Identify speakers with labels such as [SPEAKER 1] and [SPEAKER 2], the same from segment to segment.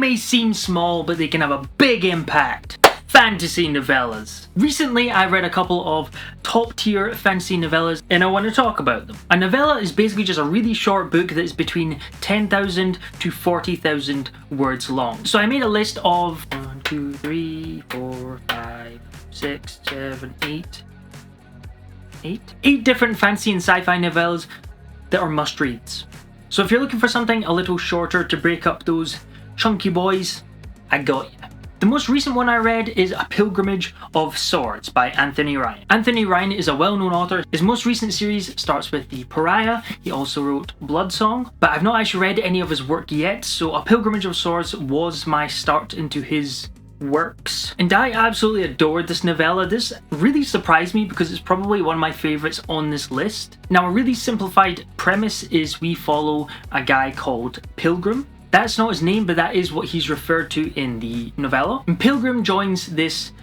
[SPEAKER 1] may seem small, but they can have a big impact. Fantasy novellas. Recently, I read a couple of top-tier fantasy novellas, and I want to talk about them. A novella is basically just a really short book that is between 10,000 to 40,000 words long. So I made a list of 1, 2, 3, 4, 5, 6, 7, 8 different fantasy and sci-fi novellas that are must-reads. So if you're looking for something a little shorter to break up those chunky boys, I got you. The most recent one I read is A Pilgrimage of Swords by Anthony Ryan. Anthony Ryan is a well-known author. His most recent series starts with The Pariah. He also wrote Bloodsong, but I've not actually read any of his work yet, so A Pilgrimage of Swords was my start into his works. And I absolutely adored this novella. This really surprised me because it's probably one of my favorites on this list. Now, a really simplified premise is we follow a guy called Pilgrim. That's not his name, but that is what he's referred to in the novella. And Pilgrim joins this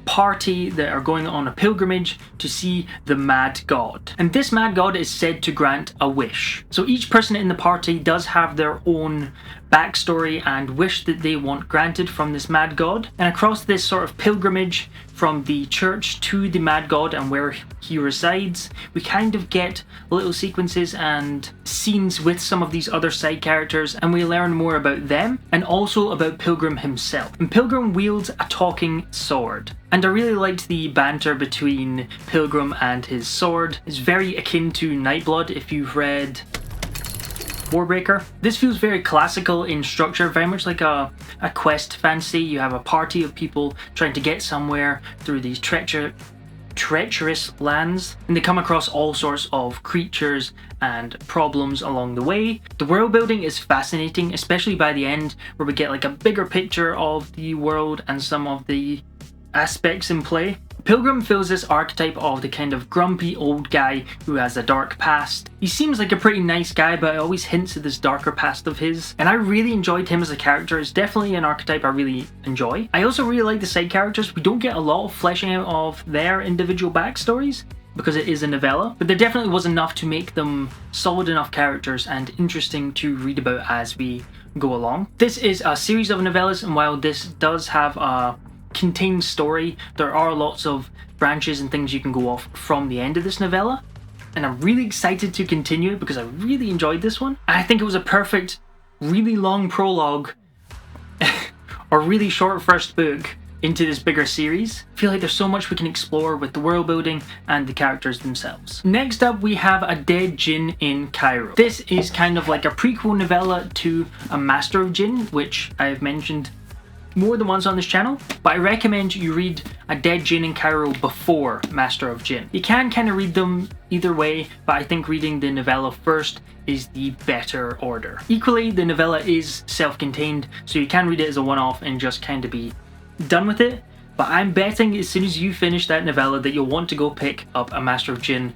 [SPEAKER 1] party that are going on a pilgrimage to see the Mad God. And this Mad God is said to grant a wish. So each person in the party does have their own backstory and wish that they want granted from this Mad God. And across this sort of pilgrimage from the church to the Mad God and where he resides, we kind of get little sequences and scenes with some of these other side characters, and we learn more about them and also about Pilgrim himself. And Pilgrim wields a talking sword. And I really liked the banter between Pilgrim and his sword. It's very akin to Nightblood if you've read Warbreaker. This feels very classical in structure, very much like a quest fantasy. You have a party of people trying to get somewhere through these treacherous lands, and they come across all sorts of creatures and problems along the way. The world building is fascinating, especially by the end where we get like a bigger picture of the world and some of the aspects in play. Pilgrim fills this archetype of the kind of grumpy old guy who has a dark past. He seems like a pretty nice guy, but it always hints at this darker past of his. And I really enjoyed him as a character. It's definitely an archetype I really enjoy. I also really like the side characters. We don't get a lot of fleshing out of their individual backstories because it is a novella, but there definitely was enough to make them solid enough characters and interesting to read about as we go along. This is a series of novellas, and while this does have a contained story, there are lots of branches and things you can go off from the end of this novella, and I'm really excited to continue it because I really enjoyed this one. I think it was a perfect, really long prologue or really short first book into this bigger series. I feel like there's so much we can explore with the world building and the characters themselves. Next up, we have A Dead Djinn in Cairo. This is kind of like a prequel novella to A Master of Djinn, which I've mentioned more than once on this channel, but I recommend you read A Dead Djinn in Cairo before Master of Djinn. You can kind of read them either way, but I think reading the novella first is the better order. Equally, the novella is self-contained, so you can read it as a one-off and just kind of be done with it, but I'm betting as soon as you finish that novella that you'll want to go pick up A Master of Djinn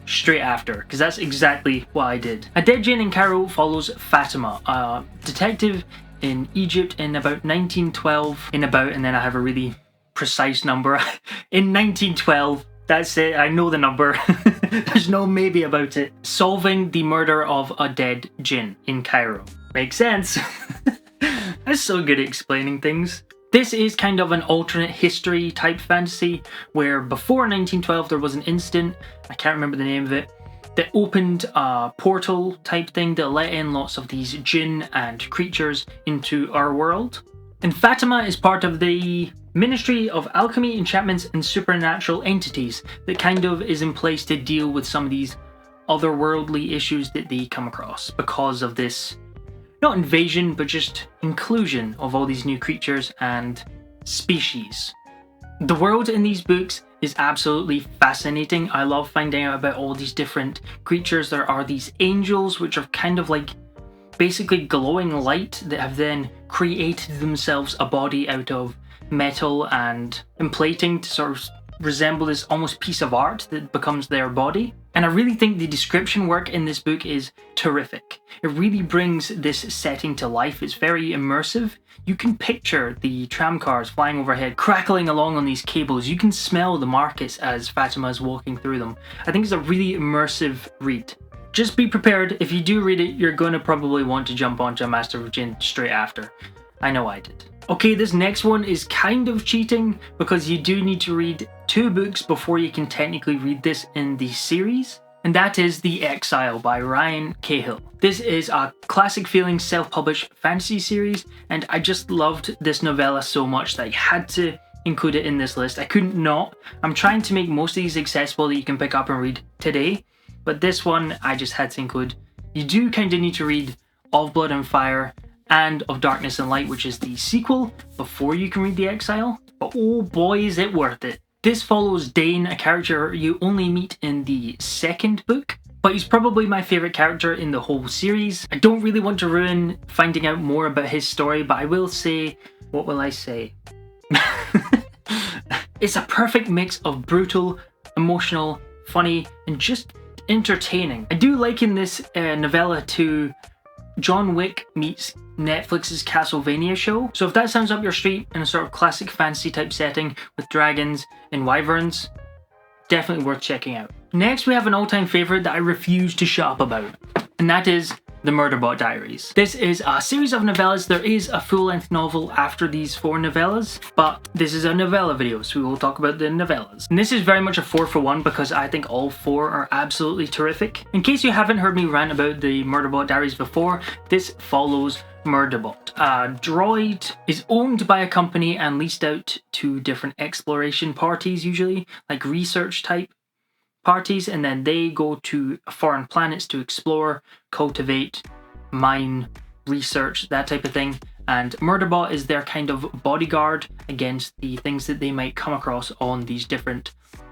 [SPEAKER 1] straight after, because that's exactly what I did. A Dead Djinn in Cairo follows Fatima, a detective in Egypt in about 1912, and then I have a really precise number. In 1912, that's it, I know the number. There's no maybe about it. Solving the murder of a dead djinn in Cairo. Makes sense. I'm so good at explaining things. This is kind of an alternate history type fantasy where before 1912 there was an incident, I can't remember the name of it, that opened a portal type thing that let in lots of these djinn and creatures into our world. And Fatima is part of the Ministry of Alchemy, Enchantments and Supernatural Entities that kind of is in place to deal with some of these otherworldly issues that they come across because of this, not invasion, but just inclusion of all these new creatures and species. The world in these books is absolutely fascinating. I love finding out about all these different creatures. There are these angels, which are kind of like basically glowing light that have then created themselves a body out of metal and emplating to sort of resemble this almost piece of art that becomes their body. And I really think the description work in this book is terrific. It really brings this setting to life. It's very immersive. You can picture the tram cars flying overhead, crackling along on these cables. You can smell the markets as Fatima is walking through them. I think it's a really immersive read. Just be prepared, if you do read it, you're going to probably want to jump onto A Master of Djinn straight after. I know I did. Okay, this next one is kind of cheating because you do need to read 2 books before you can technically read this in the series. And that is The Exile by Ryan Cahill. This is a classic feeling self-published fantasy series, and I just loved this novella so much that I had to include it in this list. I couldn't not. I'm trying to make most of these accessible that you can pick up and read today, but this one I just had to include. You do kind of need to read Of Blood and Fire and Of Darkness and Light, which is the sequel, before you can read The Exile, but oh boy is it worth it. This follows Djinn, a character you only meet in the 2nd book, but he's probably my favourite character in the whole series. I don't really want to ruin finding out more about his story, but I will say, what will I say? It's a perfect mix of brutal, emotional, funny, and just entertaining. I do liken this novella to John Wick meets Netflix's Castlevania show. So if that sounds up your street in a sort of classic fantasy type setting with dragons and wyverns, definitely worth checking out. Next we have an all-time favourite that I refuse to shut up about, and that is The Murderbot Diaries. This is a series of novellas. There is a full-length novel after these 4 novellas, but this is a novella video, so we will talk about the novellas. And this is very much a 4 for 1 because I think all 4 are absolutely terrific. In case you haven't heard me rant about The Murderbot Diaries before, this follows Murderbot. A droid is owned by a company and leased out to different exploration parties, usually, like research type parties, and then they go to foreign planets to explore, cultivate, mine, research, that type of thing. And Murderbot is their kind of bodyguard against the things that they might come across on these different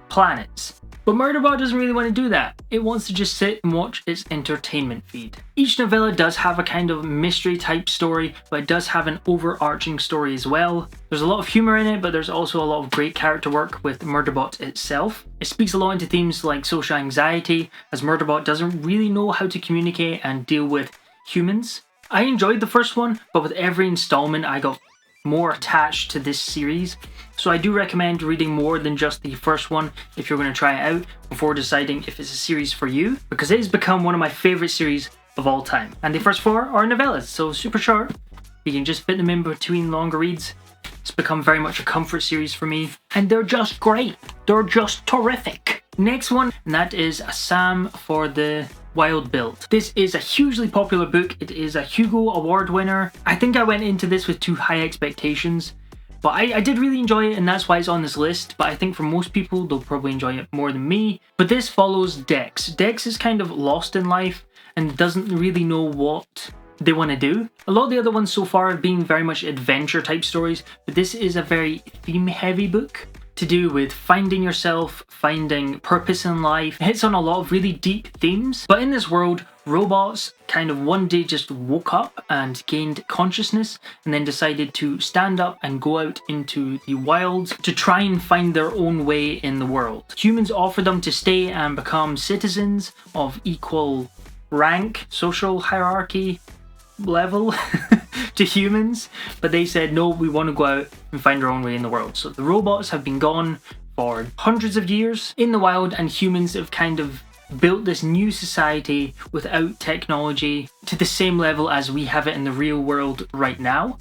[SPEAKER 1] planets. But Murderbot doesn't really want to do that. It wants to just sit and watch its entertainment feed. Each novella does have a kind of mystery type story, but it does have an overarching story as well. There's a lot of humour in it, but there's also a lot of great character work with Murderbot itself. It speaks a lot into themes like social anxiety, as Murderbot doesn't really know how to communicate and deal with humans. I enjoyed the first one, but with every installment I got more attached to this series. So I do recommend reading more than just the first one if you're going to try it out before deciding if it's a series for you, because it has become one of my favourite series of all time. And the first 4 are novellas, so super short. You can just fit them in between longer reads. It's become very much a comfort series for me, and they're just great. They're just terrific. Next one, and that is A Psalm for the Wild Build. This is a hugely popular book. It is a Hugo Award winner. I think I went into this with too high expectations, but I did really enjoy it, and that's why it's on this list. But I think for most people, they'll probably enjoy it more than me. But this follows Dex. Dex is kind of lost in life and doesn't really know what they want to do. A lot of the other ones so far have been very much adventure type stories, but this is a very theme heavy book to do with finding yourself, finding purpose in life. It hits on a lot of really deep themes, but in this world, robots kind of one day just woke up and gained consciousness and then decided to stand up and go out into the wild to try and find their own way in the world. Humans offer them to stay and become citizens of equal rank, social hierarchy level to humans, but they said no, we want to go out and find our own way in the world. So the robots have been gone for hundreds of years in the wild, and humans have kind of built this new society without technology to the same level as we have it in the real world right now.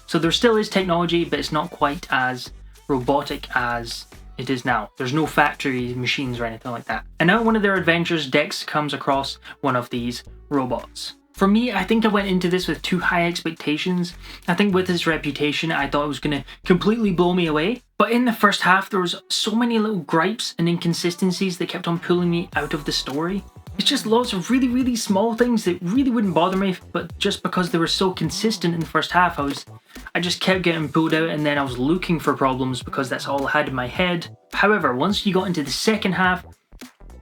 [SPEAKER 1] So there still is technology, but it's not quite as robotic as it is now. There's no factory machines or anything like that. And now on one of their adventures, Dex comes across one of these robots. For me, I think I went into this with too high expectations. I think with his reputation, I thought it was going to completely blow me away. But in the first half, there was so many little gripes and inconsistencies that kept on pulling me out of the story. It's just lots of really, really small things that really wouldn't bother me, but just because they were so consistent in the first half, I just kept getting pulled out, and then I was looking for problems because that's all I had in my head. However, once you got into the second half,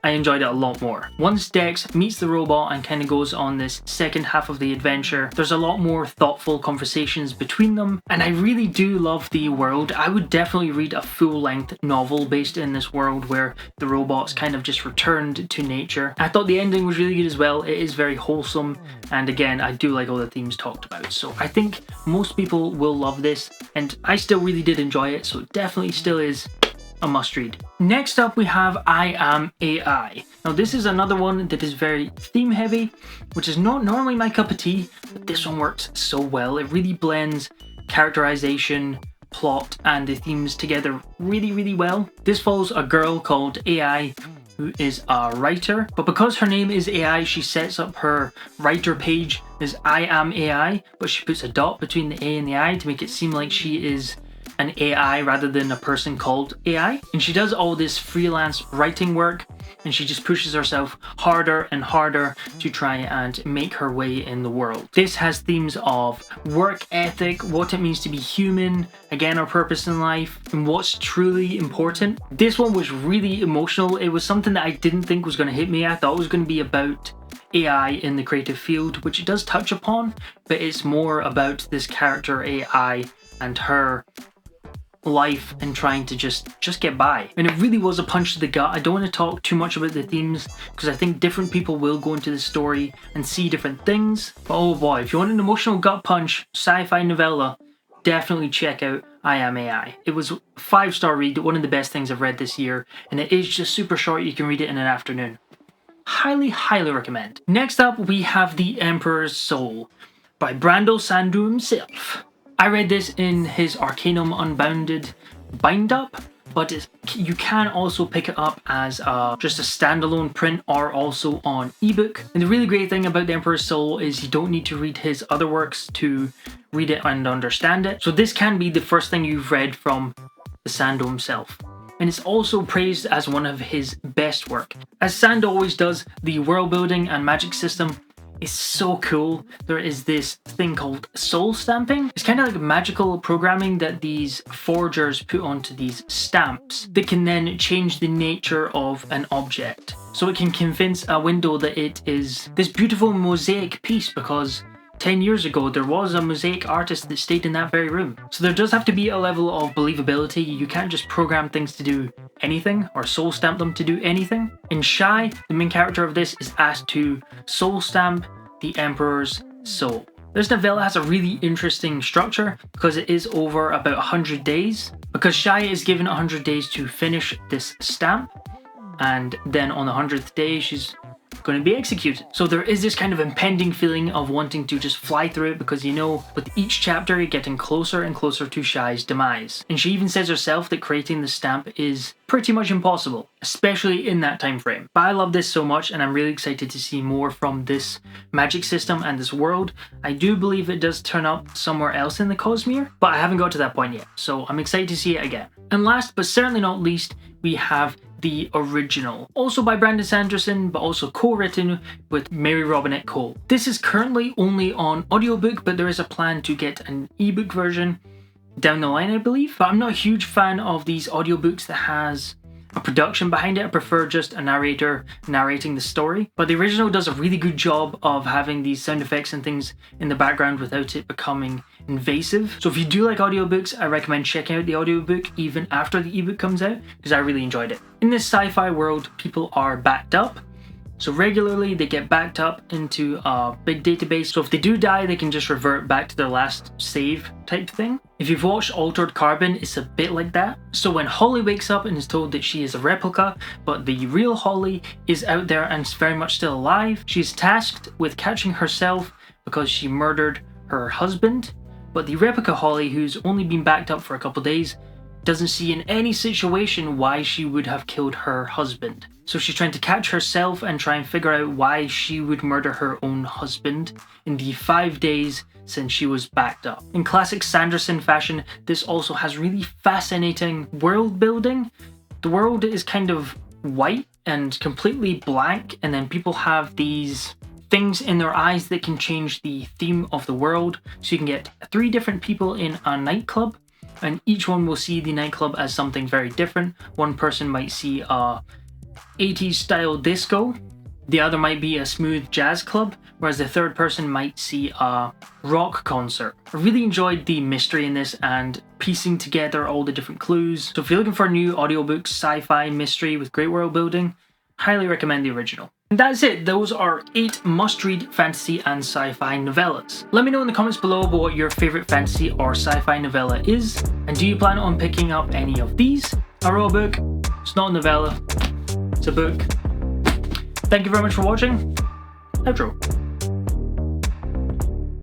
[SPEAKER 1] I enjoyed it a lot more. Once Dex meets the robot and kind of goes on this second half of the adventure, there's a lot more thoughtful conversations between them, and I really do love the world. I would definitely read a full-length novel based in this world where the robots kind of just returned to nature. I thought the ending was really good as well. It is very wholesome, and again, I do like all the themes talked about. So I think most people will love this, and I still really did enjoy it, so it definitely still is a must read. Next up we have I Am AI. Now this is another one that is very theme heavy, which is not normally my cup of tea, but this one works so well. It really blends characterization, plot, and the themes together really well. This follows a girl called AI who is a writer, but because her name is AI, she sets up her writer page as I am AI, but she puts a dot between the A and the I to make it seem like she is an AI rather than a person called AI. And she does all this freelance writing work, and she just pushes herself harder and harder to try and make her way in the world. This has themes of work ethic, what it means to be human, again, our purpose in life, and what's truly important. This one was really emotional. It was something that I didn't think was going to hit me. I thought it was going to be about AI in the creative field, which it does touch upon, but it's more about this character AI and her life and trying to just get by. And it really was a punch to the gut. I don't want to talk too much about the themes because I think different people will go into the story and see different things. But oh boy, if you want an emotional gut punch sci-fi novella, definitely check out I Am AI. It was a 5-star read, one of the best things I've read this year, and it is just super short. You can read it in an afternoon. Highly recommend. Next up, we have The Emperor's Soul by Brandon Sandu himself. I read this in his Arcanum Unbounded bind-up, but you can also pick it up as just a standalone print or also on ebook. And the really great thing about The Emperor's Soul is you don't need to read his other works to read it and understand it. So this can be the first thing you've read from the Sandu himself. And it's also praised as one of his best work. As Sandu always does, the world building and magic system is so cool. There is this thing called soul stamping. It's kind of like magical programming that these forgers put onto these stamps that can then change the nature of an object. So it can convince a window that it is this beautiful mosaic piece because 10 years ago there was a mosaic artist that stayed in that very room. So there does have to be a level of believability. You can't just program things to do anything or soul stamp them to do anything. And Shai, the main character of this, is asked to soul stamp the Emperor's Soul. This novella has a really interesting structure because it is over about 100 days. Because Shai is given 100 days to finish this stamp, and then on the 100th day she's going to be executed. So there is this kind of impending feeling of wanting to just fly through it because you know with each chapter you're getting closer and closer to Shai's demise. And she even says herself that creating the stamp is pretty much impossible, especially in that time frame. But I love this so much and I'm really excited to see more from this magic system and this world. I do believe it does turn up somewhere else in the Cosmere, but I haven't got to that point yet, so I'm excited to see it again. And last but certainly not least, we have The Original, also by Brandon Sanderson, but also co-written with Mary Robinette Cole. This is currently only on audiobook, but there is a plan to get an ebook version down the line, I believe. But I'm not a huge fan of these audiobooks that has a production behind it. I prefer just a narrator narrating the story. But The Original does a really good job of having these sound effects and things in the background without it becoming invasive. So if you do like audiobooks, I recommend checking out the audiobook even after the ebook comes out because I really enjoyed it. In this sci-fi world, people are backed up. So regularly they get backed up into a big database. So if they do die, they can just revert back to their last save type thing. If you've watched Altered Carbon, it's a bit like that. So when Holly wakes up and is told that she is a replica, but the real Holly is out there and is very much still alive, she's tasked with catching herself because she murdered her husband. But the replica Holly, who's only been backed up for a couple days, doesn't see in any situation why she would have killed her husband. So she's trying to catch herself and try and figure out why she would murder her own husband in the 5 days since she was backed up. In classic Sanderson fashion, this also has really fascinating world building. The world is kind of white and completely blank, and then people have these things in their eyes that can change the theme of the world. So you can get 3 different people in a nightclub, and each one will see the nightclub as something very different. One person might see a 80s style disco, the other might be a smooth jazz club, whereas the third person might see a rock concert. I really enjoyed the mystery in this and piecing together all the different clues. So if you're looking for a new audiobook sci-fi mystery with great world building, highly recommend The Original. And that's it. Those are 8 must-read fantasy and sci-fi novellas. Let me know in the comments below about what your favorite fantasy or sci-fi novella is, and do you plan on picking up any of these? I wrote a book. It's not a novella. It's a book. Thank you very much for watching. Outro.